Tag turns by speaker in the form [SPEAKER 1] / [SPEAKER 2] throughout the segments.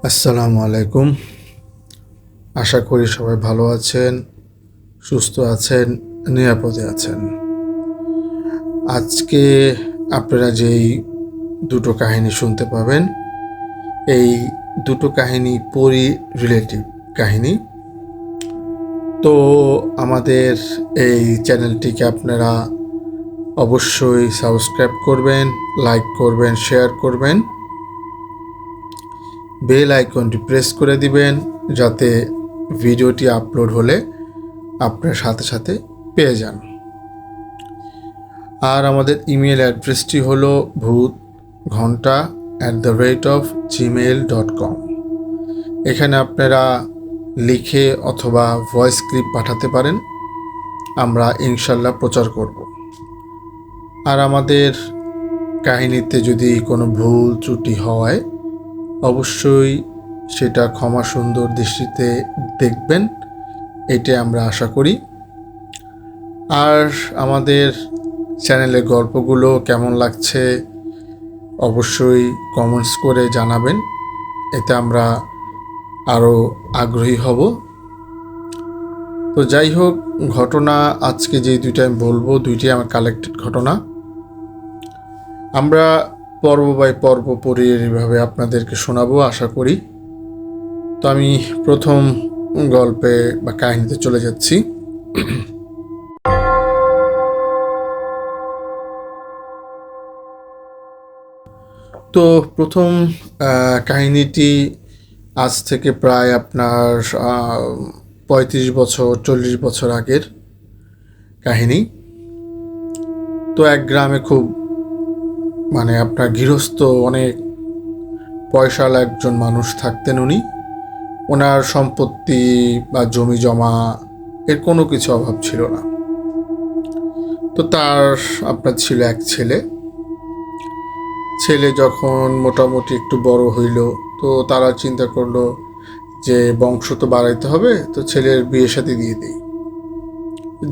[SPEAKER 1] আসসালামু আলাইকুম। আশা করি সবাই ভালো আছেন, সুস্থ আছেন, নিরাপদে আছেন। আজকে আপনারা যেই দুটো কাহিনী শুনতে পাবেন, এই দুটো কাহিনী পরি রিলেটিভ কাহিনী। তো আমাদের এই চ্যানেলটিকে আপনারা অবশ্যই সাবস্ক্রাইব করবেন, লাইক করবেন, শেয়ার করবেন, বেল আইকনটি প্রেস করে দিবেন যাতে ভিডিওটি আপলোড হলে আপনার সাথে সাথে পেয়ে যান। আর আমাদের ইমেল অ্যাড্রেসটি হলো bhutghonta@gmail.com। এখানে আপনারা লিখে অথবা ভয়েস ক্লিপ পাঠাতে পারেন, আমরা ইনশাল্লাহ প্রচার করব। আর আমাদের কাহিনীতে যদি কোনো ভুল ত্রুটি হয় অবশ্যই সেটা ক্ষমা সুন্দর দৃষ্টিতে দেখবেন, এটাই আমরা আশা করি। আর আমাদের চ্যানেলের গল্পগুলো কেমন লাগছে অবশ্যই কমেন্টস করে জানাবেন, এতে আমরা আরও আগ্রহী হব। তো যাই হোক, ঘটনা আজকে যে দুইটা আমি বলবো দুইটি আমার কালেক্টেড ঘটনা। আমরা পর্ব বাই পর্ব পরিভাবে আপনাদেরকে শোনাবো আশা করি। তো আমি প্রথম গল্পে বা কাহিনীতে চলে যাচ্ছি। তো প্রথম কাহিনীটি আজ থেকে প্রায় আপনার 35 বছর 40 বছর আগের কাহিনী। তো এক গ্রামে খুব আপনার গৃহস্থ অনেক পয়সাওয়ালা একজন মানুষ থাকতেন। ওনার সম্পত্তি বা জমি জমা এর কোনো কিছু অভাব ছিল না। তো তার আপনার ছিল এক ছেলে। যখন মোটামুটি একটু বড় হইল তো তারা চিন্তা করলো যে বংশ তো বাড়াইতে হবে, তো ছেলের বিয়ে শাদী দিয়ে দিই।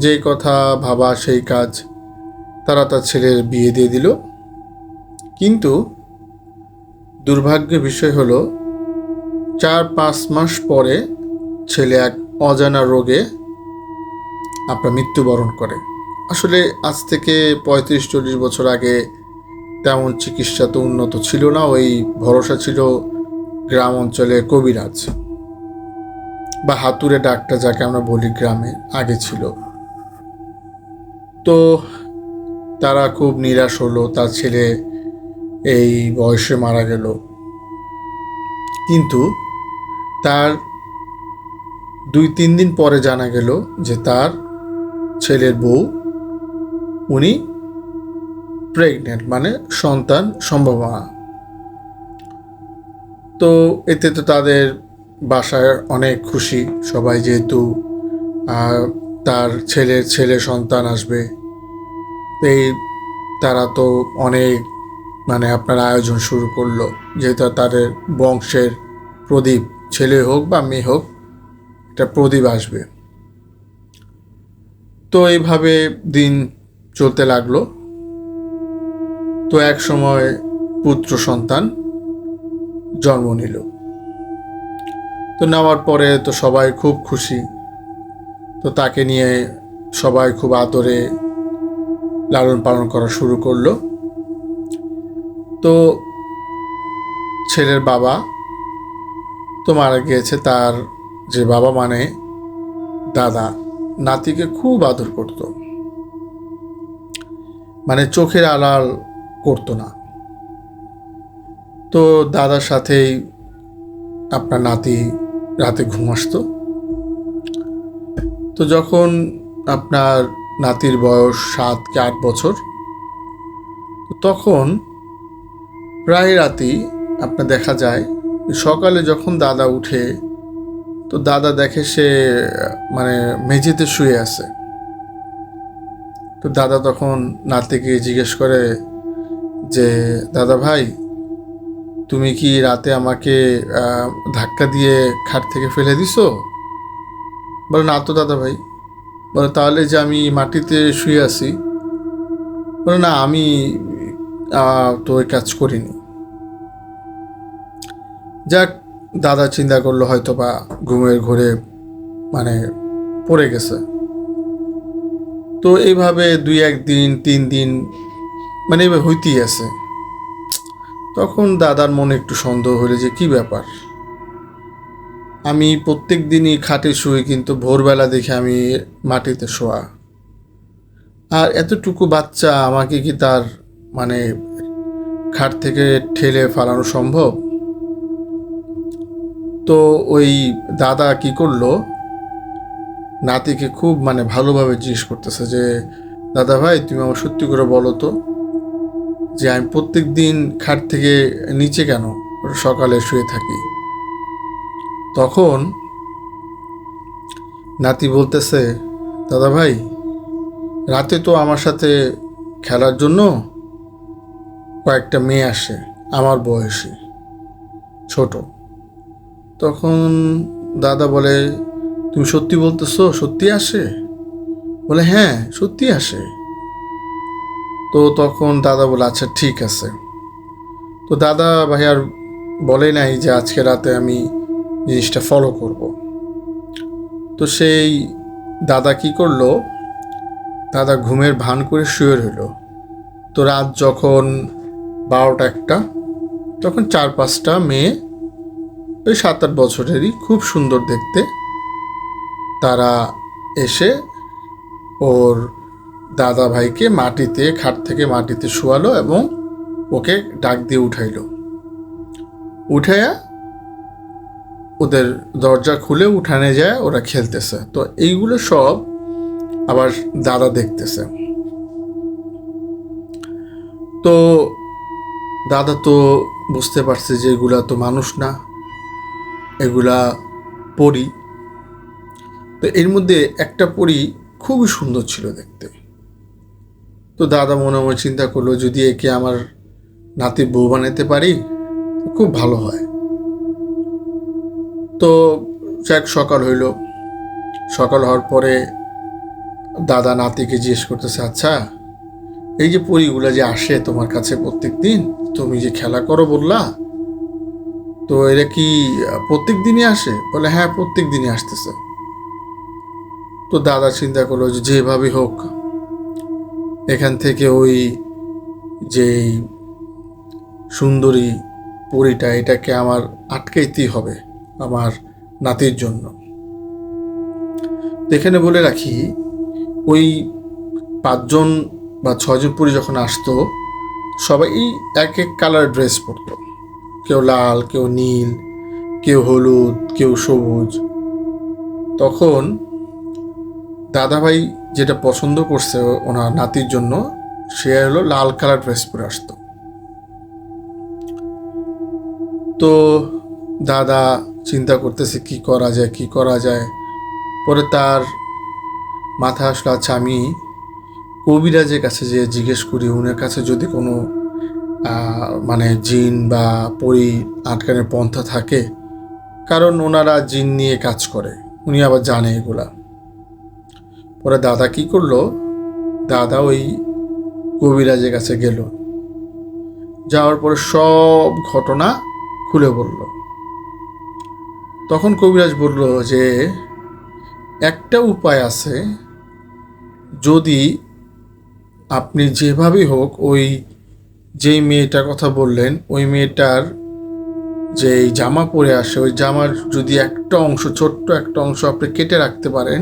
[SPEAKER 1] যেই কথা ভাবা সেই কাজ, তারা তার ছেলের বিয়ে দিয়ে দিল। কিন্তু দুর্ভাগ্যের বিষয় হলো 4-5 মাস পরে ছেলে এক অজানা রোগে আপনার মৃত্যুবরণ করে। আসলে আজ থেকে 35-40 বছর আগে তেমন চিকিৎসা তো উন্নত ছিল না, ওই ভরসা ছিল গ্রাম অঞ্চলে কবিরাজ বা হাতুড়ে ডাক্তার যাকে আমরা বলি গ্রামে আগে ছিল। তো তারা খুব নিরাশ হলো, তার ছেলে এই বয়সে মারা গেল। কিন্তু তার 2-3 দিন পরে জানা গেল যে তার ছেলের বউ উনি প্রেগনেন্ট, সন্তান সম্ভাবনা। তো এতে তো তাদের বাসায় অনেক খুশি সবাই, যেহেতু তার ছেলে সন্তান আসবে। এই তারা তো অনেক আপনার আয়োজন শুরু করলো, যেহেতু তাদের বংশের প্রদীপ, ছেলে হোক বা মেয়ে হোক, একটা প্রদীপ আসবে। তো এইভাবে দিন চলতে লাগলো। তো এক সময় পুত্র সন্তান জন্ম নিল। তো নেওয়ার পরে তো সবাই খুব খুশি। তো তাকে নিয়ে সবাই খুব আদরে লালন পালন করা শুরু করলো। তো ছেলের বাবা তো মারা গিয়েছে। তার যে বাবা দাদা নাতিকে খুব আদর করত, চোখের আড়াল করতো না। তো দাদার সাথেই আপনার নাতি রাতে ঘুম আসতো। তো যখন আপনার নাতির বয়স 7 কি 8 বছর, তখন প্রায় রাতেই আপনার দেখা যায় সকালে যখন দাদা উঠে তো দাদা দেখে সে মেঝেতে শুয়ে আছে। তো দাদা তখন নাতিকে জিজ্ঞেস করে যে, দাদা ভাই, তুমি কি রাতে আমাকে ধাক্কা দিয়ে খাট থেকে ফেলে দিছো? বলে, না তো দাদা ভাই। বলে, তাহলে যে আমি মাটিতে শুয়ে আছি? বলে, না, আমি তো ওই কাজ করিনি। যাক, দাদা চিন্তা করলো হয়তো বা ঘুমের ঘোরে মানে পড়ে গেছে। তো এইভাবে 2-1 দিন 3 দিন মানে এভাবে হইতেই আছে। তখন দাদার মনে একটু সন্দেহ হলো যে কি ব্যাপার, আমি প্রত্যেক দিনই খাটে শুই কিন্তু ভোরবেলা দেখে আমি মাটিতে শোয়া, আর এতটুকু বাচ্চা আমাকে কি তার মানে খাট থেকে ঠেলে ফালানো সম্ভব? তো ওই দাদা কি করলো, নাতিকে খুব মানে ভালোভাবে জিজ্ঞেস করতেছে যে দাদা ভাই তুমি আমার সত্যি করে বলো তো যে আমি প্রত্যেক দিন খাট থেকে নিচে কেন সকালে শুয়ে থাকি? তখন নাতি বলতেছে, দাদা ভাই রাতে তো আমার সাথে খেলার জন্য কয়েকটা মেয়ে আসে আমার বয়সী, ছোট। তখন দাদা বলে, তুমি সত্যি বলতেছো, সত্যি আসে? বলে হ্যাঁ সত্যি আসে। তো তখন দাদা বলে আচ্ছা ঠিক আছে। তো দাদা ভাই আর বলে নাই যে আজকে রাতে আমি জিনিসটা ফলো করব। তো সেই দাদা কি করলো, দাদা ঘুমের ভান করে শুয়ে রইল। তো রাত যখন 12টা 1টা, তখন 4-5টা মেয়ে ওই 7-8 বছরেরই খুব সুন্দর দেখতে, তারা এসে ওর দাদা ভাইকে মাটিতে খাট থেকে মাটিতে শোয়ালো এবং ওকে ডাক দিয়ে উঠাইলো। উঠাইয়া ওদের দরজা খুলে উঠানে যায়, ওরা খেলতেছে। তো এইগুলো সব আবার দাদা দেখতেছে। তো দাদা তো বুঝতে পারছে যে এগুলা তো মানুষ না, এগুলা পরী। তো এর মধ্যে একটা পরী খুবই সুন্দর ছিল দেখতে। তো দাদা মনে মনে চিন্তা করলো যদি একে আমার নাতির বউ বানাতে পারি খুব ভালো হয়। তো যাক সকাল হইল। সকাল হওয়ার পরে দাদা নাতিকে জিজ্ঞেস করতেছে, আচ্ছা এই যে পরীগুলা যে আসে তোমার কাছে প্রত্যেক দিন, তুমি যে খেলা করো বললা, তো এরা কি প্রত্যেক দিনই আসে? বলে হ্যাঁ প্রত্যেক দিনই আসতেছে। তো দাদা চিন্তা করলো যে যেভাবে হোক এখান থেকে ওই যে সুন্দরী পরীটা, এটাকে আমার আটকাইতেই হবে আমার নাতির জন্য। এখানে বলে রাখি, ওই 5জন বা 6জন পরী যখন আসতো সবাই এক এক কালার ড্রেস পরতো, কেউ লাল, কেউ নীল, কেউ হলুদ, কেউ সবুজ। তখন দাদাভাই যেটা পছন্দ করছে ওনার নাতির জন্য, সে হলো লাল কালার ড্রেস পরে আসতো। তো দাদা চিন্তা করতেছে কি করা যায় কি করা যায়। পরে তার মাথা আসলো আচ্ছা আমি কবিরাজের কাছে যে জিজ্ঞেস করি, উনার কাছে যদি কোনো মানে জিন বা পরী আটকানোর পন্থা থাকে, কারণ ওনারা জিন নিয়ে কাজ করে, উনি আবার জানে এগুলা। পরে দাদা কি করলো, দাদা ওই কবিরাজের কাছে গেল। যাওয়ার পরে সব ঘটনা খুলে বলল। তখন কবিরাজ বলল যে একটা উপায় আছে, যদি আপনি যেভাবেই হোক ওই যেই মেয়েটার কথা বললেন ওই মেয়েটার যেই জামা পরে আসে ওই জামার যদি একটা অংশ, ছোট্ট একটা অংশ আপনি কেটে রাখতে পারেন,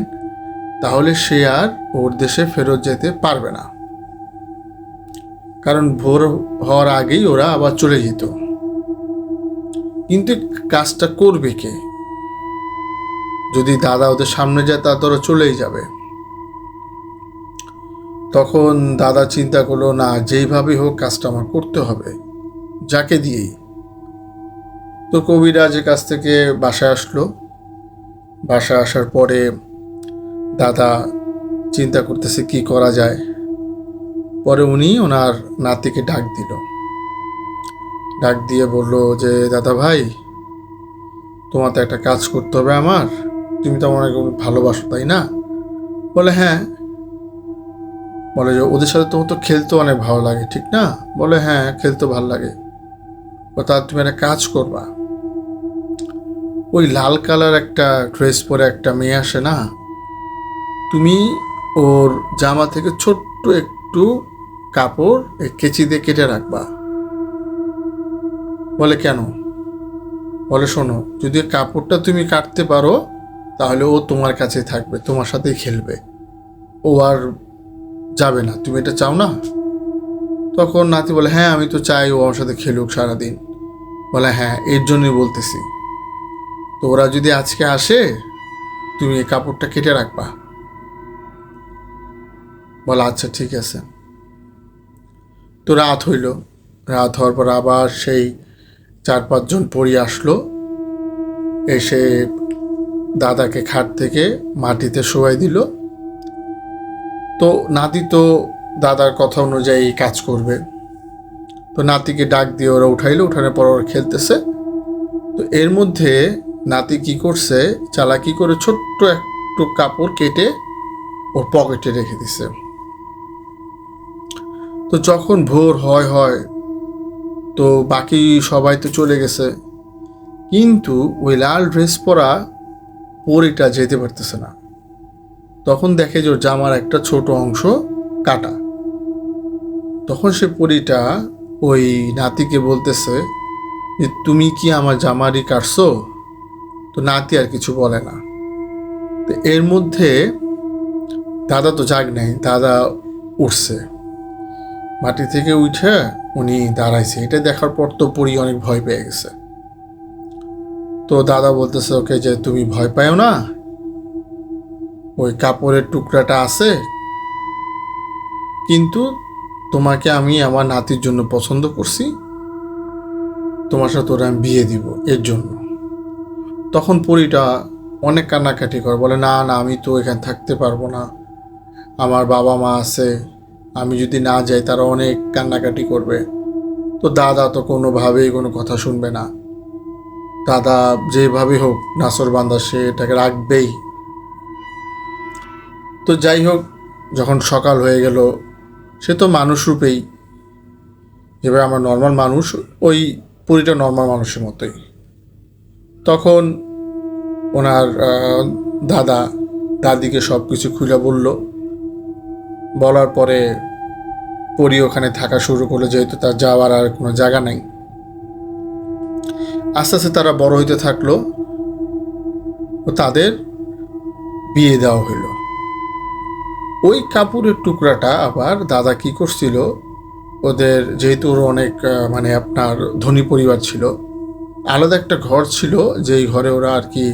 [SPEAKER 1] তাহলে সে আর ওর দেশে ফেরত যেতে পারবে না। কারণ ভোর হওয়ার আগেই ওরা আবার চলে যেত। কিন্তু কাজটা করবে কে? যদি দাদা ওদের সামনে যায় তা তো ওরা চলেই যাবে। তখন দাদা চিন্তা করলো, না যেইভাবে হোক কাজটা আমার করতে হবে, যাকে দিয়েই। তো কবিরাজের কাছ থেকে বাসায় আসলো। বাসায় আসার পরে দাদা চিন্তা করতেছে কি করা যায়। পরে উনি ওনার নাতিকে ডাক দিল। ডাক দিয়ে বলল যে দাদা ভাই তোমার তো একটা কাজ করতে হবে আমার, তুমি তো আমার ভালোবাসো তাই না? বলে হ্যাঁ। বলে যে ওদের সাথে তোমার তো খেলতে অনেক ভালো লাগে ঠিক না? বলে হ্যাঁ খেলতে ভালো লাগে। তার তুমি একটা কাজ করবা, ওই লাল কালার একটা ড্রেস পরে একটা মেয়ে আসে না, তুমি ওর জামা থেকে ছোট্ট একটু কাপড় কেচি দিয়ে কেটে রাখবা। বলে কেন? বলে শোনো, যদি কাপড়টা তুমি কাটতে পারো তাহলে ও তোমার কাছে থাকবে, তোমার সাথেই খেলবে, ও আর যাবে না। তুমি এটা চাও না? তখন নাতি বলে হ্যাঁ আমি তো চাই ও আমার সাথে খেলুক সারাদিন। বলে হ্যাঁ এর জন্যই বলতেছি, তো ওরা যদি আজকে আসে তুমি এই কাপড়টা কেটে রাখবা। বলে আচ্ছা ঠিক আছে। তো রাত হইল, রাত হওয়ার পর আবার সেই 4-5 জন পড়ি আসলো, এসে দাদাকে খাট থেকে মাটিতে শোয়াই দিল। তো নাতি তো দাদার কথা অনুযায়ী কাজ করবে, তো নাতিকে ডাক দিয়ে ওরা উঠাইলো, উঠানোর পর ওরা খেলতেছে। তো এর মধ্যে নাতি কি করছে, চালাকি করে ছোট্ট একটু কাপড় কেটে ওর পকেটে রেখে দিছে। তো যখন ভোর হয় তো বাকি সবাই তো চলে গেছে, কিন্তু ওই লাল ড্রেস পরা পরিটা যেতে পারতেছে না। তখন দেখে যে ওর জামার একটা ছোট অংশ কাটা। তখন সে পরিটা ওই নাতিকে বলতেছে যে তুমি কি আমার জামারই কাটছো? তো নাতি আর কিছু বলে না। তো এর মধ্যে দাদা তো জাগ নেই, দাদা উঠছে, মাটি থেকে উঠে উনি দাঁড়াইছে। এটা দেখার পর তো পরি অনেক ভয় পেয়ে গেছে। তো দাদা বলতেছে ওকে যে তুমি ভয় পাও না, ওই কাপড়ের টুকরাটা আছে, কিন্তু তোমাকে আমি আমার নাতির জন্য পছন্দ করছি, তোমার সাথে ওরা আমি বিয়ে দিব এর জন্য। তখন পরীটা অনেক কান্নাকাটি করে, বলে না না আমি তো এখানে থাকতে পারবো না, আমার বাবা মা আছে, আমি যদি না যাই তারা অনেক কান্নাকাটি করবে। তো দাদা তো কোনোভাবেই কোনো কথা শুনবে না, দাদা যেভাবে হোক নাসর বান্দা সে এটাকে রাখবেই। তো যাই হোক, যখন সকাল হয়ে গেল, সে তো মানুষ রূপেই, যেভাবে আমরা নর্মাল মানুষ, ওই পুরীটা নর্মাল মানুষের মতোই। তখন ওনার দাদা দাদিকে সব কিছু খুলে বলল। বলার পরে পরি ওখানে থাকা শুরু করলো, যেহেতু তার যাওয়ার আর কোনো জায়গা নাই। আস্তে আস্তে তারা বড় হইতে থাকলো ও তাদের বিয়ে দেওয়া হইল। ওই কাপড়ের টুকরাটা আবার দাদা কি করছিল, ওদের যেহেতু ওর অনেক মানে আপনার ধনী পরিবার ছিল, আলাদা একটা ঘর ছিল, যেই ঘরে ওরা আর কি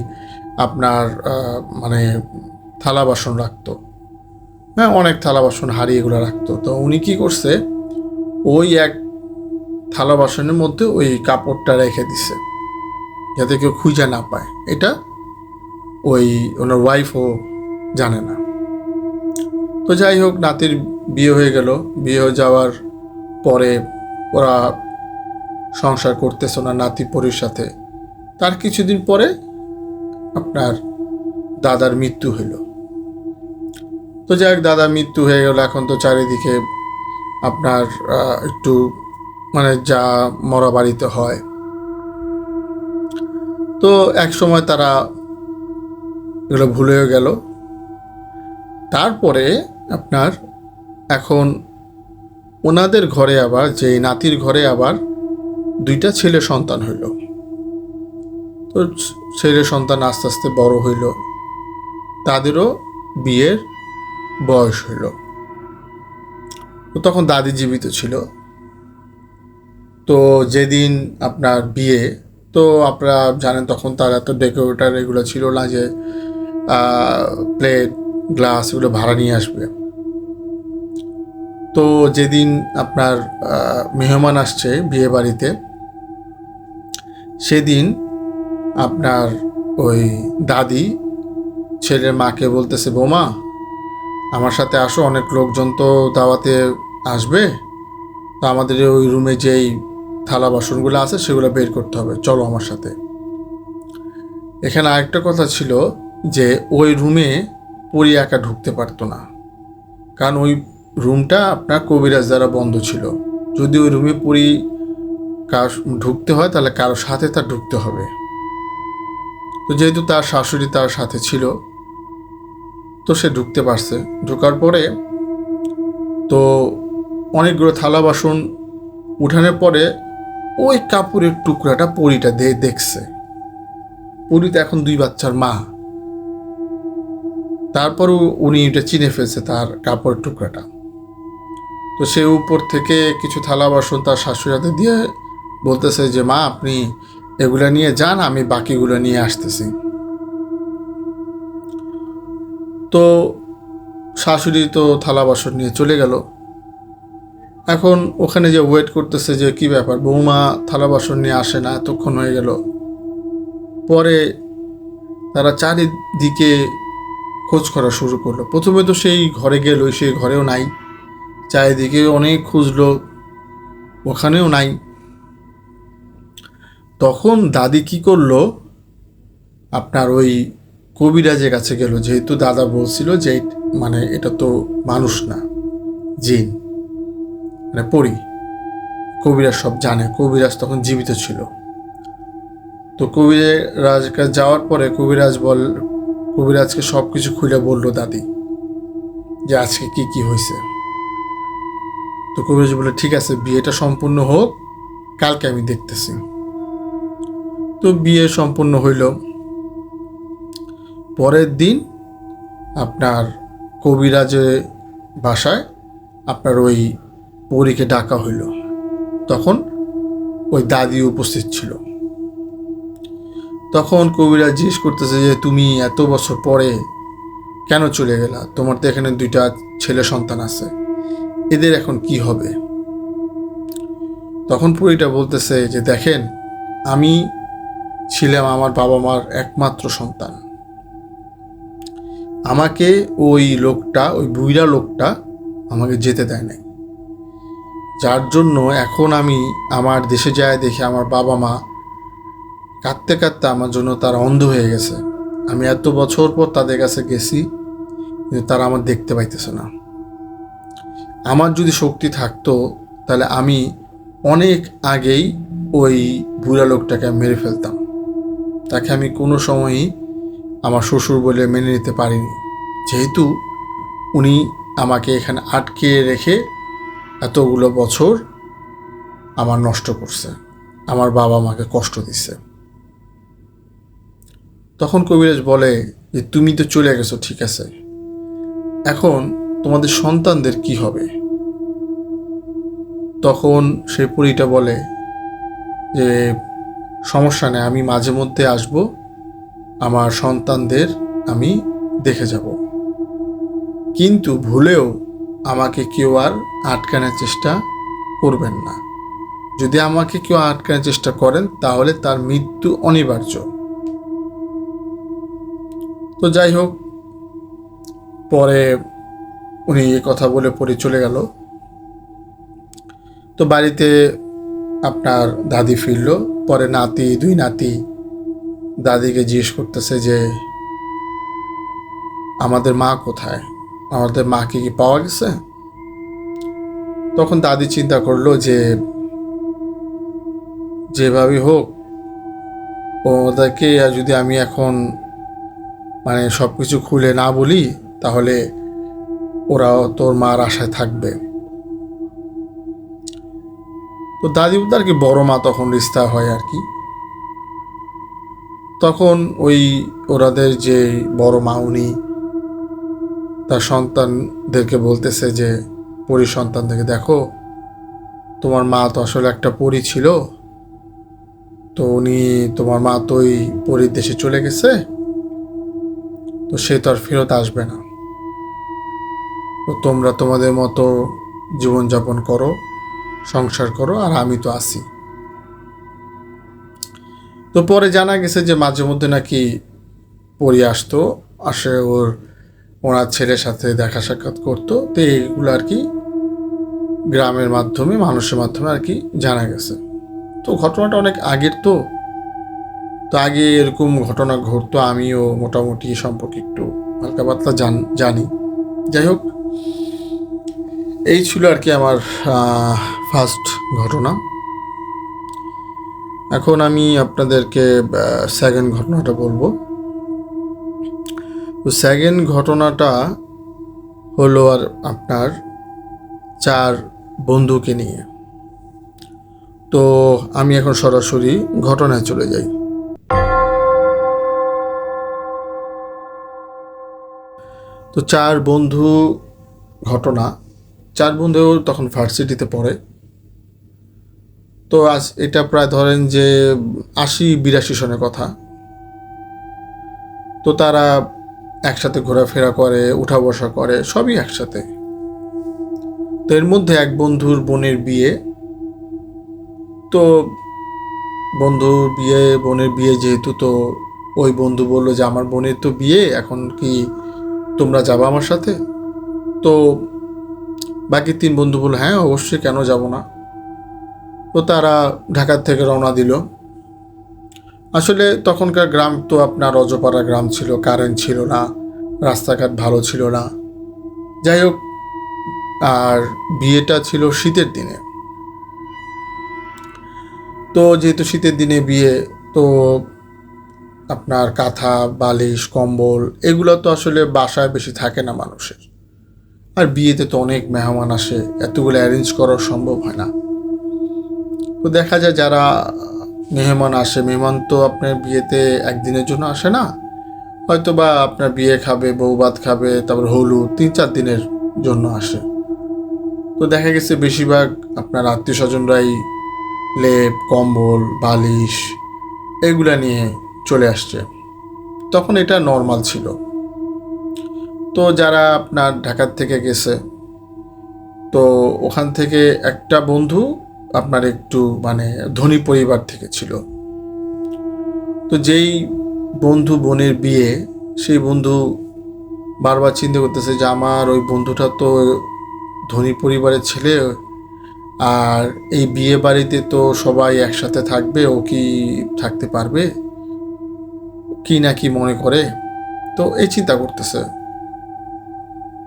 [SPEAKER 1] আপনার মানে থালা বাসন রাখতো, হ্যাঁ অনেক থালা বাসন হাঁড়ি এগুলো রাখতো। তো উনি কি করছে, ওই এক থালা বাসনের মধ্যে ওই কাপড়টা রেখে দিছে যাতে কেউ খুঁজে না পায়। এটা ওই ওনার ওয়াইফও জানে না। তো যাই হোক, নাতির বিয়ে হয়ে গেল। বিয়ে হয়ে যাওয়ার পরে ওরা সংসার করতেছে ওনার নাতি পরির সাথে। তার কিছুদিন পরে আপনার দাদার মৃত্যু হইল। তো যাই হোক, দাদার মৃত্যু হয়ে গেল। এখন তো চারিদিকে আপনার একটু মানে যা মরা বাড়িতে হয়। তো এক সময় তারা এগুলো ভুলেও গেল। তারপরে আপনার এখন ওনাদের ঘরে আবার, যে নাতির ঘরে আবার 2টা ছেলে সন্তান হইল। তো ছেলে সন্তান আস্তে আস্তে বড় হইল, তাদেরও বিয়ের বয়স হইল। তো তখন দাদি জীবিত ছিল। তো যেদিন আপনার বিয়ে, তো আপনারা জানেন তখন তার এত ডেকোরেটার এগুলো ছিল না যে প্লেট গ্লাস এগুলো ভাড়া নিয়ে আসবে। তো যেদিন আপনার মেহমান আসছে বিয়ে বাড়িতে, সেদিন আপনার ওই দাদি ছেলের মাকে বলতেছে, বৌমা আমার সাথে আসো, অনেক লোকজন তো দাওয়াতে আসবে, তো আমাদের ওই রুমে যেই থালা বাসনগুলো আছে সেগুলো বের করতে হবে, চলো আমার সাথে। এখানে আরেকটা কথা ছিল যে ওই রুমে পরি একা ঢুকতে পারতো না, কারণ ওই রুমটা আপনার কবিরাজ দ্বারা বন্ধ ছিল। যদি ওই রুমে পরি কার ঢুকতে হয় তাহলে কারো সাথে তার ঢুকতে হবে। তো যেহেতু তার শাশুড়ি তার সাথে ছিল, তো সে ঢুকতে পারছে। ঢোকার পরে তো অনেকগুলো থালা বাসন উঠানোর পরে ওই কাপড়ের টুকরাটা পরীটা দেখছে। পরী তো এখন 2 বাচ্চার মা, তারপরও উনি এটা চিনে ফেলছে তার কাপড়ের টুকরাটা। তো সে উপর থেকে কিছু থালা বাসন তার শাশুড়ি হাতে দিয়ে বলতেছে যে মা আপনি এগুলা নিয়ে যান, আমি বাকিগুলো নিয়ে আসতেছি। তো শাশুড়ি তো থালা বাসন নিয়ে চলে গেল। এখন ওখানে যে ওয়েট করতেছে যে কি ব্যাপার, বৌমা থালা বাসন নিয়ে আসে না, এতক্ষণ হয়ে গেল। পরে তারা চারিদিকে খোঁজ করা শুরু করলো। প্রথমে তো সেই ঘরে গেল, সেই ঘরেও নাই। চারিদিকে অনেক খুঁজলো, ওখানেও নাই। তখন দাদি কি করলো, আপনার ওই কবিরাজের কাছে গেল। যেহেতু দাদা বলছিল যে মানে এটা তো মানুষ না, জিন, মানে পরী। কবিরাজ সব জানে, কবিরাজ তখন জীবিত ছিল। তো কবিরাজ কাছে যাওয়ার পরে কবিরাজকে সব কিছু খুলে বললো দাদি যে আজকে কি কি হয়েছে। তো কবিরাজ বলে ঠিক আছে, বিয়েটা সম্পূর্ণ হোক, কালকে আমি দেখতেছি। তো বিয়ে সম্পূর্ণ হইল। পরের দিন আপনার কবিরাজের বাসায় আপনার ওই পরীকে ডাকা হইল। তখন ওই দাদি উপস্থিত ছিল। তখন কবিরাজ জিজ্ঞেস করতেছে যে তুমি এত বছর পরে কেন চলে গেলা? তোমার তো এখানে 2টা ছেলে সন্তান আছে, এদের এখন কি হবে? তখন পরীটা বলতেছে যে দেখেন, আমি ছিলাম আমার বাবা মার একমাত্র সন্তান। আমাকে ওই লোকটা, ওই বুইড়া লোকটা আমাকে যেতে দেয় নাই, যার জন্য এখন আমি আমার দেশে যায় দেখে আমার বাবা মা কাঁদতে কাঁদতে আমার জন্য তারা অন্ধ হয়ে গেছে। আমি এত বছর পর তাদের কাছে গেছি, কিন্তু তারা আমার দেখতে পাইতেছে না। আমার যদি শক্তি থাকতো তাহলে আমি অনেক আগেই ওই বুড়া লোকটাকে মেরে ফেলতাম। তাকে আমি কোনো সময়ই আমার শ্বশুর বলে মেনে নিতে পারিনি, যেহেতু উনি আমাকে এখানে আটকে রেখে এতগুলো বছর আমার নষ্ট করছে, আমার বাবা মাকে কষ্ট দিচ্ছে। তখন কবিরাজ বলে যে তুমি তো চলে গেছো, ঠিক আছে, এখন তোমাদের সন্তানদের কি হবে? তখন সেই পরীটা বলে যে সমস্যা নেই, আমি মাঝে মধ্যে আসব, আমার সন্তানদের আমি দেখে যাব, কিন্তু ভুলেও আমাকে কেউ আর আটকানোর চেষ্টা করবেন না। যদি আমাকে কেউ আটকানোর চেষ্টা করেন তাহলে তার মৃত্যু অনিবার্য। তো যাই হোক, পরে উনি এ কথা বলে পরে চলে গেল। তো বাড়িতে আপনার দাদি ফিরল। পরে নাতি, 2 নাতি দাদিকে জিজ্ঞেস করতেছে যে আমাদের মা কোথায়, আমাদের মাকে কি পাওয়া গেছে? তখন দাদি চিন্তা করলো যে যেভাবে হোক ওদেরকে যদি আমি এখন মানে সব কিছু খুলে না বলি তাহলে ওরাও তোর মার আশায় থাকবে। তো দাদি বলতে আর কি বড় মা তখন রিস্তা হয় আর কি। তখন ওই ওরাদের যে বড় মা, উনি তার সন্তানদেরকে বলতেছে যে পরী সন্তানদেরকে, দেখো তোমার মা তো আসলে একটা পরী ছিল, তো তোমার মা তো ওই পরীর দেশে চলে গেছে, তো সে তো আর ফেরত আসবে না। তো তোমরা তোমাদের মতো জীবনযাপন করো, সংসার করো, আর আমি তো আছি। তো পরে জানা গেছে যে মাঝে মধ্যে নাকি পরী আসতো, আসে ওনার ছেলের সাথে দেখা সাক্ষাৎ করতো। তো এইগুলো আর কি গ্রামের মাধ্যমে, মানুষের মাধ্যমে আর কি জানা গেছে। তো ঘটনাটা অনেক আগের, তো আগে এরকম ঘটনা ঘটতো, আমিও মোটামুটি সম্পর্কে একটু হালকা পাতলা জানি। যাই হোক, এই ছিল আর কি আমার ফার্স্ট ঘটনা। এখন আমি আপনাদেরকে সেকেন্ড ঘটনাটা বলবো। তো সেকেন্ড ঘটনাটা হলো আর আপনার 4 বন্ধুকে নিয়ে। তো আমি এখন সরাসরি ঘটনায় চলে যাই। তো 4 বন্ধু ঘটনা, 4 বন্ধু তখন ভার্সিটিতে পড়ে। তো আজ এটা প্রায় ধরেন যে 80-82 সনের কথা। তো তারা একসাথে ঘোরাফেরা করে, উঠা বসা করে, সবই একসাথে। তো এর মধ্যে এক বন্ধুর বোনের বিয়ে। তো বোনের বিয়ে যেহেতু, তো ওই বন্ধু বললো যে আমার বোনের তো বিয়ে, এখন কি তোমরা যাবা আমার সাথে? তো বাকি 3 বন্ধু বললো হ্যাঁ অবশ্যই, কেন যাব না। তো তারা ঢাকার থেকে রওনা দিল। আসলে তখনকার গ্রাম তো আপনার অজপাড়া গ্রাম ছিল, কারেন্ট ছিল না, রাস্তাঘাট ভালো ছিল না। যাই হোক, আর বিয়েটা ছিল শীতের দিনে। তো যেহেতু শীতের দিনে বিয়ে, তো আপনার কাঁথা বালিশ কম্বল এগুলো তো আসলে বাসায় বেশি থাকে না মানুষের। আর বিয়েতে তো অনেক মেহমান আসে, এতগুলো অ্যারেঞ্জ করা সম্ভব হয় না। তো দেখা যায় যারা মেহমান আসে, মেহমান তো আপনার বিয়েতে একদিনের জন্য আসে না, হয়তো বা আপনার বিয়ে খাবে, বউ ভাত খাবে, তারপর হলুদ 3-4 দিনের জন্য আসে। তো দেখা গেছে বেশিরভাগ আপনার আত্মীয় স্বজনরাই লেপ কম্বল বালিশ এগুলা নিয়ে চলে আসছে। তখন এটা নর্মাল ছিল। তো যারা আপনার ঢাকার থেকে গেছে, তো ওখান থেকে একটা বন্ধু আপনার একটু মানে ধনী পরিবার থেকে ছিল। তো যেই বন্ধু বোনের বিয়ে, সেই বন্ধু বারবার চিন্তা করতেছে যে আমার ওই বন্ধুটা তো ধনী পরিবারের ছেলে, আর এই বিয়ে বাড়িতে তো সবাই একসাথে থাকবে, ও কি থাকতে পারবে, কি না কি মনে করে। তো এই চিন্তা করতেছে।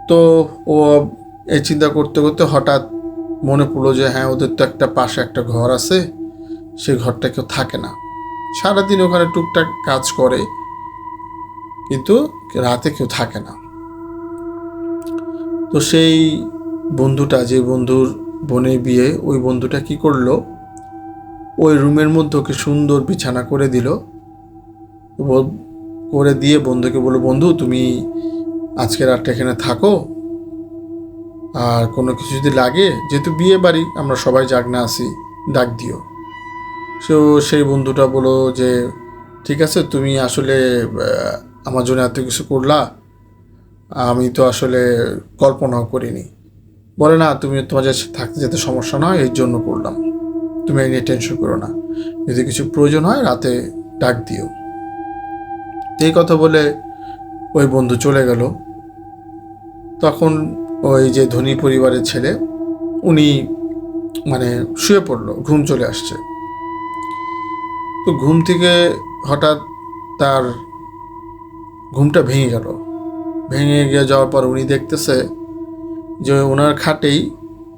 [SPEAKER 1] তো ও এই চিন্তা করতে করতে হঠাৎ মনে পড়লো যে হ্যাঁ ওদের তো একটা পাশে একটা ঘর আছে, সেই ঘরটা কেউ থাকে না, সারাদিন ওখানে টুকটাক কাজ করে, কিন্তু রাতে কেউ থাকে না। তো সেই বন্ধুটা, যে বন্ধুর বোনের বিয়ে, ওই বন্ধুটা কি করলো, ওই রুমের মধ্যে ওকে সুন্দর বিছানা করে দিল। করে দিয়ে বন্ধুকে বললো বন্ধু তুমি আজকে রাতটা এখানে থাকো, আর কোনো কিছু যদি লাগে, যেহেতু বিয়ে বাড়ি আমরা সবাই জাগনা আছি, ডাক দিও। সো সেই বন্ধুটা বললো যে ঠিক আছে, তুমি আসলে আমার জন্য এত কিছু করলা, আমি তো আসলে কল্পনাও করিনি। বলে না, তুমি তোমার যে থাকতে যেতে সমস্যা নয় এর জন্য করলাম, তুমি এই নিয়ে টেনশন করো না, যদি কিছু প্রয়োজন হয় রাতে ডাক দিও। এই কথা বলে ওই বন্ধু চলে গেল। তখন ওই যে ধনী পরিবারের ছেলে, উনি মানে শুয়ে পড়লো, ঘুম চলে আসছে। তো ঘুম থেকে হঠাৎ তার ঘুমটা ভেঙে গেল। ভেঙে গিয়ে যাওয়ার পর উনি দেখতেছে যে ওনার খাটেই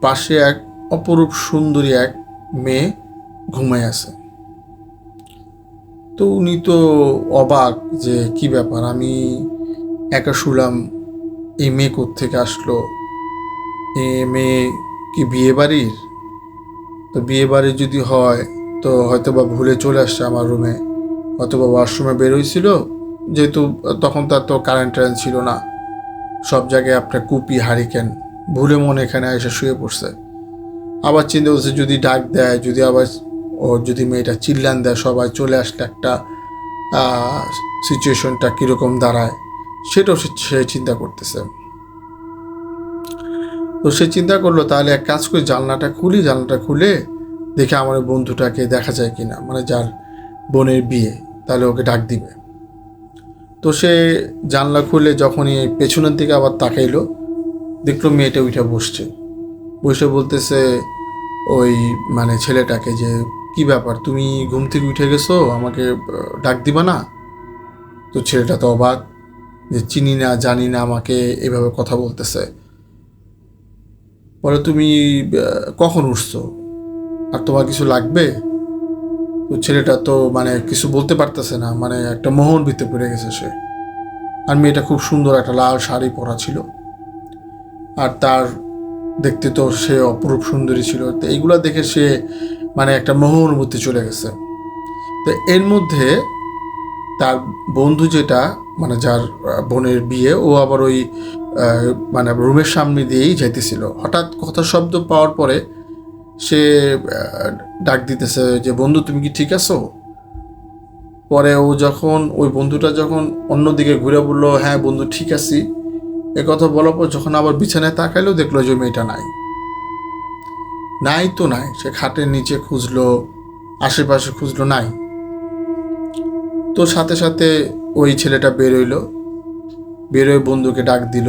[SPEAKER 1] পাশে এক অপরূপ সুন্দরী এক মেয়ে ঘুমায় আছে। তো উনি তো অবাক যে কি ব্যাপার, আমি একা শুলাম, এই মেয়ে কোত্থেকে আসলো, এ মেয়ে কি বিয়ে বাড়ির? তো বিয়ে বাড়ি যদি হয় তো হয়তো বা ভুলে চলে আসছে আমার রুমে, হয়তো বা ওয়াশরুমে বেরোইছিল, যেহেতু তখন তার তো কারেন্ট টারেন্ট ছিল না, সব জায়গায় আপনার কুপি হারিকেন, ভুলে মনে এখানে এসে শুয়ে পড়ছে। আবার চিন্তা করছে যদি ডাক দেয়, যদি আবার ও যদি মেয়েটা চিল্লান দেয়, সবাই চলে আসলে একটা সিচুয়েশনটা কীরকম দাঁড়ায়, সেটাও সে চিন্তা করতেছে। তো সে চিন্তা করলো তাহলে এক কাজ করি, জানলাটা খুলে দেখে আমার ওই বন্ধুটাকে দেখা যায় কিনা, মানে যার বোনের বিয়ে, তাহলে ওকে ডাক দিবে। তো সে জানলা খুলে যখনই পেছনের দিকে আবার তাকাইলো, দেখলো মেয়েটা উঠে বসছে, বসে বলতেছে ওই মানে ছেলেটাকে যে কি ব্যাপার, তুমি ঘুম থেকে উঠে গেছো, আমাকে ডাক দিবা না? তো ছেলেটা তো অবাক যে চিনি না জানি না আমাকে এভাবে কথা বলতেছে। বলে তুমি কখন উঠছো, আর তোমার কিছু লাগবে? তো তো ছেলেটা তো মানে কিছু বলতে পারতেছে না, মানে একটা মোহর ভিতরে পড়ে গেছে সে। আর মেয়েটা খুব সুন্দর একটা লাল শাড়ি পরা ছিল, আর তার দেখতে তো সে অপরূপ সুন্দরী ছিল। তো এইগুলা দেখে সে মানে একটা মোহ অনুভূতি চলে গেছে। তো এর মধ্যে তার বন্ধু যেটা মানে যার বোনের বিয়ে, ও আবার ওই মানে রুমের সামনে দিয়েই যাইতেছিল। হঠাৎ কথা শব্দ পাওয়ার পরে সে ডাক দিতেছে যে বন্ধু তুমি কি ঠিক আছো? পরে ও যখন ওই বন্ধুটা যখন অন্যদিকে ঘুরে বললো হ্যাঁ বন্ধু ঠিক আছি, এ কথা বলার পর যখন আবার বিছানায় তাকাইলো দেখলো যে মেয়েটা নাই। নাই তো নাই, সে খাটের নিচে খুঁজলো, আশেপাশে খুঁজলো, নাই। তো সাথে সাথে ওই ছেলেটা বেরোইলো, বেরোয় বন্ধুকে ডাক দিল,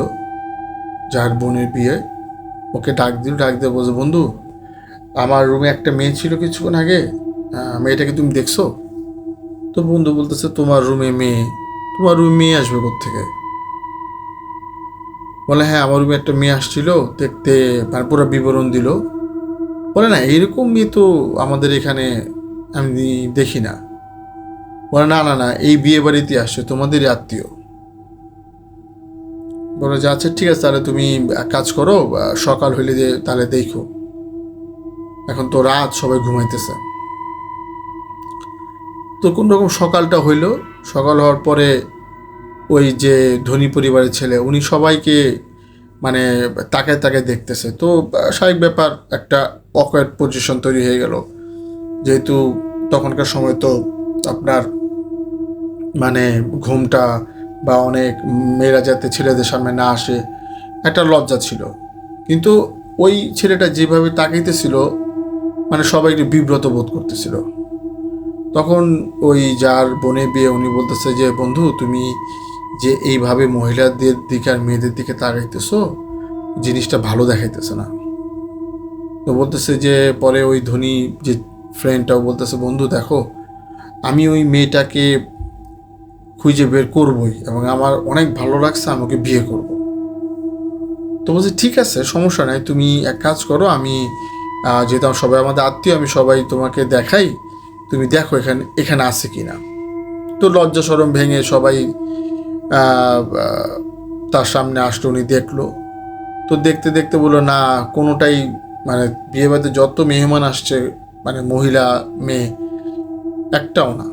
[SPEAKER 1] যার বোনের বিয়ে, ওকে ডাক দিল, ডাক দিয়ে বলছে বন্ধু আমার রুমে একটা মেয়ে ছিল কিছুক্ষণ আগে, মেয়েটাকে তুমি দেখছো? তো বন্ধু বলতেছে তোমার রুমে মেয়ে? তোমার রুমে মেয়ে আসবে কোত্থেকে? বলে হ্যাঁ আমার রুমে একটা মেয়ে আসছিল, দেখতে মানে পুরো বিবরণ দিল। বলে না এইরকম মেয়ে তো আমাদের এখানে আমি দেখি না। বলে না না না, এই বিয়ে বাড়িতে আসছে, তোমাদেরই আত্মীয়। বলে যে আচ্ছা ঠিক আছে, তাহলে তুমি এক কাজ করো, সকাল হইলে যে তাহলে দেখো, এখন তো রাত, সবাই ঘুমাইতেছে। তো কোন রকম সকালটা হইল। সকাল হওয়ার পরে ওই যে ধনী পরিবারের ছেলে উনি সবাইকে মানে তাকায় তাকায় দেখতেছে। তো স্বাভাবিক ব্যাপার, একটা অকওয়ার্ড পজিশন তৈরি হয়ে গেল, যেহেতু তখনকার সময় তো আপনার মানে ঘুমটা বা অনেক মেয়েরা যাতে ছেলেদের সামনে না আসে একটা লজ্জা ছিল। কিন্তু ওই ছেলেটা যেভাবে তাকাইতেছিল মানে সবাই একটু বিব্রত বোধ করতেছিল। তখন ওই যার বোনের বিয়ে উনি বলতেছে যে বন্ধু তুমি যে এইভাবে মহিলাদের দিকে আর মেয়েদের দিকে তাকাইতেছো, জিনিসটা ভালো দেখাইতেছে না। তো বলতেছে যে পরে ওই ধনী যে ফ্রেন্ডটাও বলতেছে বন্ধু দেখো আমি ওই মেয়েটাকে খুঁজে বের করবই এবং আমার অনেক ভালো লাগছে, আমাকে বিয়ে করব। তো বলছি ঠিক আছে সমস্যা নাই, তুমি এক কাজ করো, আমি যেহেতু সবাই আমাদের আত্মীয়, আমি সবাই তোমাকে দেখাই, তুমি দেখো এখানে এখানে আছে কি না। তো লজ্জা শরম ভেঙে সবাই তার সামনে আসলো, উনি দেখলো। তো দেখতে দেখতে বললো না কোনোটাই মানে বিয়ে বাড়িতে যত মেহমান আসছে মানে মহিলা মেয়ে একটাও না।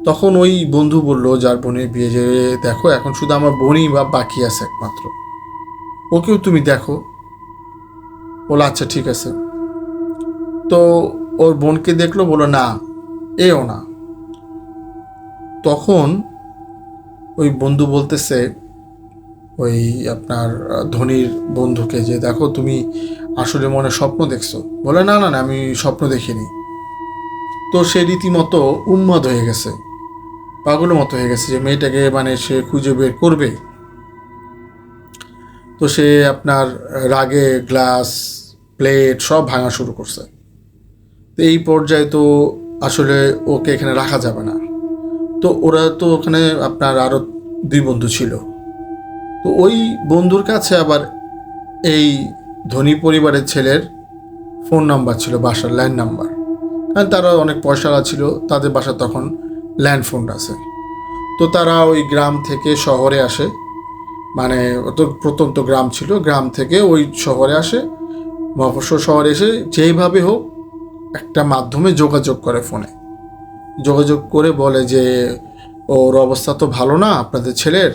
[SPEAKER 1] তখন ওই বন্ধু বলল যার বোনের বিয়ে যে দেখো এখন শুধু আমার বোনই বা বাকি আছে একমাত্র, ওকেও তুমি দেখো। বলো আচ্ছা ঠিক আছে। তো ওর বোনকে দেখলো, বলো না এও না। তখন ওই বন্ধু বলতেছে ওই আপনার ধনীর বন্ধুকে যে দেখো তুমি আসলে মনে স্বপ্ন দেখছো? বলে না না না আমি স্বপ্ন দেখিনি। তো সে রীতিমতো উন্মাদ হয়ে গেছে, পাগলের মতো হয়ে গেছে যে মেয়েটাকে মানে সে খুঁজে বের করবে। তো সে আপনার রাগে গ্লাস প্লেট সব ভাঙা শুরু করছে। তো এই পর্যায়ে তো আসলে ওকে এখানে রাখা যাবে না। তো ওরা তো ওখানে আপনার আরও দুই বন্ধু ছিল। তো ওই বন্ধুর কাছে আবার এই ধনী পরিবারের ছেলের ফোন নাম্বার ছিল, বাসার ল্যান্ড নাম্বার, কারণ তারা অনেক পয়সাওয়ালা ছিল, তাদের বাসা তখন ল্যান্ড ফোন আছে। তো তারা ওই গ্রাম থেকে শহরে আসে, মানে তো প্রত্যন্ত গ্রাম ছিল, গ্রাম থেকে ওই শহরে আসে, মফস্বল শহরে এসে যেইভাবে হোক একটা মাধ্যমে যোগাযোগ করে, ফোনে যোগাযোগ করে বলে যে ওর অবস্থা তো ভালো না, আপনাদের ছেলের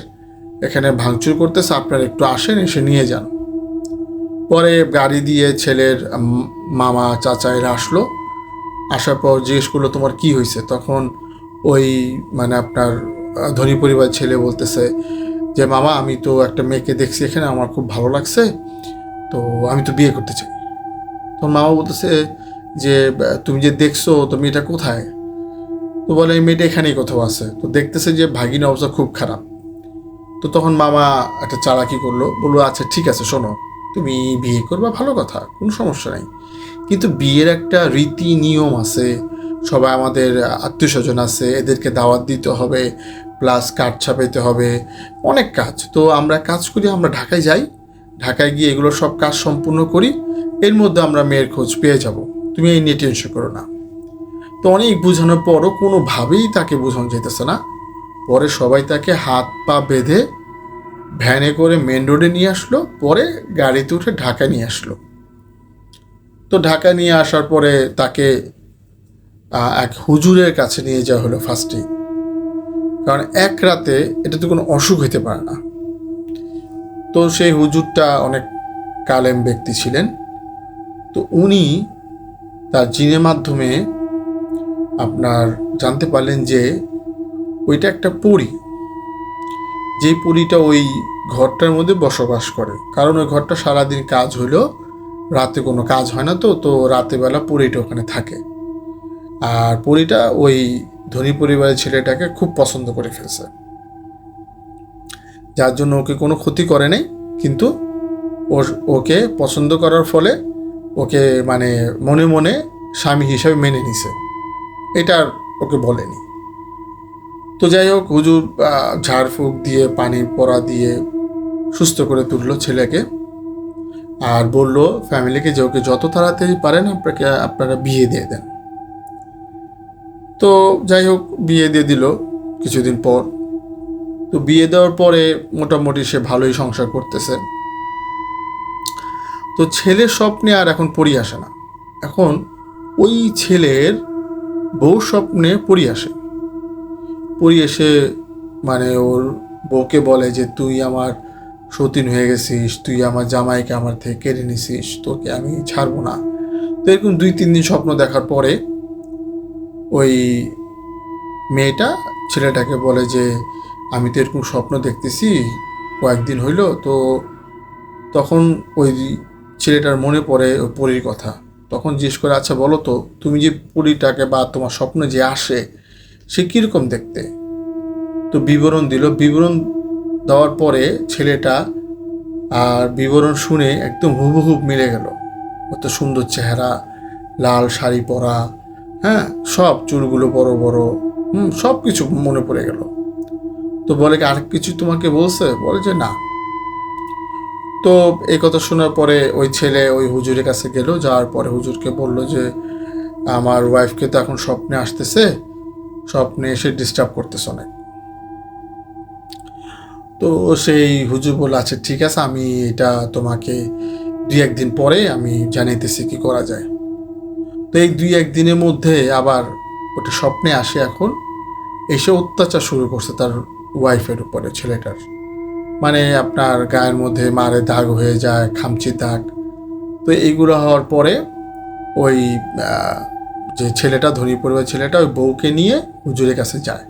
[SPEAKER 1] এখানে ভাঙচুর করতেছে, আপনারা একটু আসেন, এসে নিয়ে যান। পরে গাড়ি দিয়ে ছেলের মামা চাচা এরা আসলো, আসার পর জিজ্ঞেস করলো তোমার কি হয়েছে। তখন ওই মানে আপনার ধনী পরিবার ছেলে বলতেছে যে মামা আমি তো একটা মেয়েকে দেখছি এখানে, আমার খুব ভালো লাগছে, তো আমি তো বিয়ে করতে চাই। তো মামা বলতেছে যে তুমি যে দেখছো তো মেয়েটা কোথায়? তো বলে এই মেয়েটা এখানেই কোথাও আছে। তো দেখতেছে যে ভাগিনের অবস্থা খুব খারাপ। তো তখন মামা একটা চালাকি করলো, বললো আচ্ছা ঠিক আছে শোনো, তুমি বিয়ে করবা ভালো কথা, কোনো সমস্যা নেই, কিন্তু বিয়ের একটা রীতি নিয়ম আছে, সবাই আমাদের আত্মীয় স্বজন আছে, এদেরকে দাওয়াত দিতে হবে, প্লাস কার্ড ছাপাইতে হবে, অনেক কাজ। তো আমরা কাজ করি, আমরা ঢাকায় যাই, ঢাকায় গিয়ে এগুলো সব কাজ সম্পূর্ণ করি, এর মধ্যে আমরা মেয়ের খোঁজ পেয়ে যাব, তুমি এই নিয়ে টেনশন করো না। তো অনেক বোঝানোর পরও কোনোভাবেই তাকে বোঝানো যেতেছে না। পরে সবাই তাকে হাত পা বেঁধে ভ্যানে করে মেন রোডে নিয়ে আসলো, পরে গাড়িতে উঠে ঢাকায় নিয়ে আসলো। তো ঢাকা নিয়ে আসার পরে তাকে এক হুজুরের কাছে নিয়ে যাওয়া হলো ফার্স্টেই, কারণ এক রাতে এটা তো কোনো অসুখ হইতে পারে না। তো সেই হুজুরটা অনেক কালেম ব্যক্তি ছিলেন। তো উনি তার জিনের মাধ্যমে আপনার জানতে পারলেন যে ওইটা একটা পরী, যেই পরীটা ওই ঘরটার মধ্যে বসবাস করে। কারণ ওই ঘরটা সারাদিন কাজ হইলেও রাতে কোনো কাজ হয় না, তো তো রাতেবেলা পরীটা ওখানে থাকে। আর পরীটা ওই ধনী পরিবারের ছেলেটাকে খুব পছন্দ করে ফেলছে, যার জন্য ওকে কোনো ক্ষতি করে নাই, কিন্তু ওকে পছন্দ করার ফলে ওকে মানে মনে মনে স্বামী হিসাবে মেনে নিছে, এটা আর ওকে বলেনি। তো যাই হোক, হুজুর ঝাড়ফুঁক দিয়ে পানি পরা দিয়ে সুস্থ করে তুললো ছেলেকে, আর বলল ফ্যামিলিকে যে ওকে যত তাড়াতাড়ি পারেন আপনারা বিয়ে দিয়ে দেন। তো যাই হোক, বিয়ে দিয়ে দিল কিছুদিন পর। তো বিয়ে দেওয়ার পরে মোটামুটি সে ভালোই সংসার করতেছে। তো ছেলের স্বপ্নে আর এখন পরি আসে না, এখন ওই ছেলের বউ স্বপ্নে পরি আসে। পরি এসে মানে ওর বউকে বলে যে তুই আমার সতীন হয়ে গেছিস, তুই আমার জামাইকে আমার থেকে কেড়ে নিছিস, তোকে আমি ছাড়বো না। তো এরকম 2-3 দিন স্বপ্ন দেখার পরে ওই মেয়েটা ছেলেটাকে বলে যে আমি তো এরকম স্বপ্ন দেখতেছি কয়েকদিন হইল। তো তখন ওই ছেলেটার মনে পড়ে ওই পরীর কথা। তখন জিজ্ঞেস করে, আচ্ছা বলো তো, তুমি যে পরীটাকে বা তোমার স্বপ্নে যে আসে সে কীরকম দেখতে? তো বিবরণ দিল। বিবরণ দেওয়ার পরে ছেলেটা আর বিবরণ শুনে একদম হুবহুব মিলে গেল। কত সুন্দর চেহারা, লাল শাড়ি পরা, হ্যাঁ, সব চুলগুলো বড় বড়, সব কিছু মনে পড়ে গেল। তো বলে কি আরেক কিছু তোমাকে বলছে? বলে যে না। তো এই কথা শোনার পরে ওই ছেলে ওই হুজুরের কাছে গেল, যাওয়ার পরে হুজুরকে বলল যে আমার ওয়াইফকে তো এখন স্বপ্নে আসতেছে, স্বপ্নে এসে ডিস্টার্ব করতেছে অনেক। তো সেই হুজুর বলল আচ্ছা ঠিক আছে, আমি এটা তোমাকে 2-1 দিন পরে আমি জানাইতেছি কি করা যায়। তো এই 2-1 দিনের মধ্যে আবার ওটা স্বপ্নে আসে, এখন এসে অত্যাচার শুরু করছে তার ওয়াইফের উপরে, ছেলেটার। মানে আপনার গায়ের মধ্যে মারে দাগ হয়ে যায়, খামচির দাগ। তো এইগুলো হওয়ার পরে ওই যে ছেলেটা, ধনী পরিবারের ছেলেটা, ওই বউকে নিয়ে হুজুরের কাছে যায়।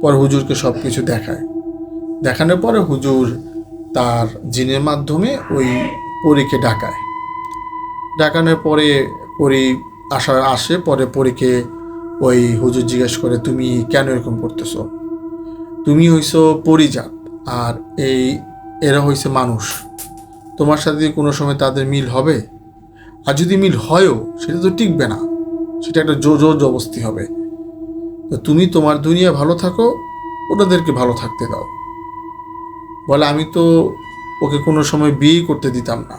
[SPEAKER 1] পরে হুজুরকে সব কিছু দেখায়। দেখানোর পরে হুজুর তার জিনের মাধ্যমে ওই পরীকে ডাকায়। ডাকানোর পরে পরী আসে। পরে পরীকে ওই হুজুর জিজ্ঞেস করে, তুমি কেন এরকম করতেছ? তুমি হইছো পরিজাত, আর এরা হইছে মানুষ, তোমার সাথে কোনো সময় তাদের মিল হবে? আর যদি মিল হয়ও সেটা তো টিকবে না, সেটা একটা জোর জবরদস্তি হবে। তো তুমি তোমার দুনিয়া ভালো থাকো, ওনাদেরকে ভালো থাকতে দাও। বলে আমি তো ওকে কোনো সময় বিয়েই করতে দিতাম না,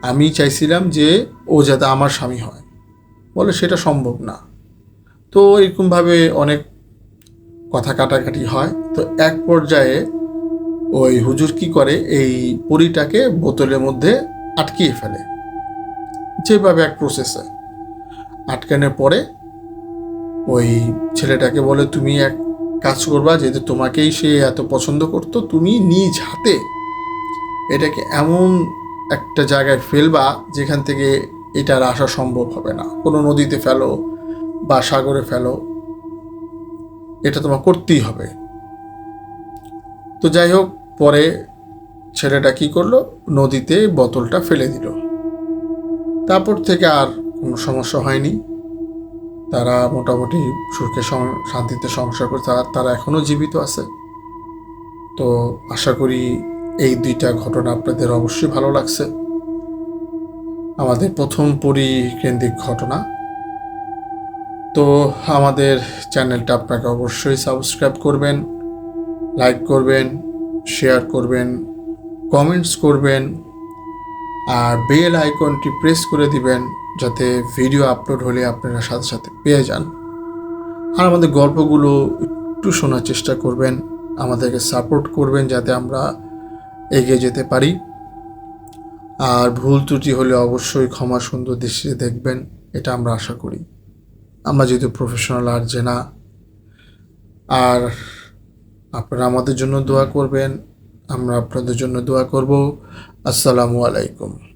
[SPEAKER 1] আমি চাইছিলাম যে ও যাতে আমার স্বামী হয়। বলে সেটা সম্ভব না। তো এরকমভাবে অনেক কথা কাটাকাটি হয়। তো এক পর্যায়ে ওই হুজুর কি করে, এই পরীটাকে বোতলের মধ্যে আটকিয়ে ফেলে, যেভাবে এক প্রসেসে। আটকানোর পরে ওই ছেলেটাকে বলে তুমি এক কাজ করবা, যেহেতু তোমাকেই সে এত পছন্দ করতো, তুমি নিজ হাতে এটাকে এমন একটা জায়গায় ফেলবা যেখান থেকে এটার আসা সম্ভব হবে না। কোনো নদীতে ফেলো বা সাগরে ফেলো, এটা তোমার করতেই হবে। তো যাই হোক, পরে ছেলেটা কি করলো, নদীতে বোতলটা ফেলে দিল। তারপর থেকে আর কোনো সমস্যা হয়নি। তারা মোটামুটি সুখে শান্তিতে সংসার করে, তারা এখনও জীবিত আছে। তো আশা করি এই 2টা ঘটনা আপনাদের অবশ্যই ভালো লাগছে। আমাদের প্রথম পরিকেন্দ্রিক ঘটনা। তো আমাদের চ্যানেলটা আপনাকে অবশ্যই সাবস্ক্রাইব করবেন, লাইক করবেন, শেয়ার করবেন, কমেন্টস করবেন, আর বেল আইকনটি প্রেস করে দিবেন যাতে ভিডিও আপলোড হলে আপনারা সাথে সাথে পেয়ে যান। আর আমাদের গল্পগুলো একটু শোনার চেষ্টা করবেন, আমাদেরকে সাপোর্ট করবেন যাতে আমরা এগিয়ে যেতে পারি। আর ভুল ত্রুটি হলে অবশ্যই ক্ষমা সুন্দর দৃষ্টিতে দেখবেন, এটা আমরা আশা করি। আমরা যেহেতু প্রফেশনাল আর যে না। আর আপনারা আমাদের জন্য দোয়া করবেন, আমরা আপনাদের জন্য দোয়া করব। আসসালামু আলাইকুম।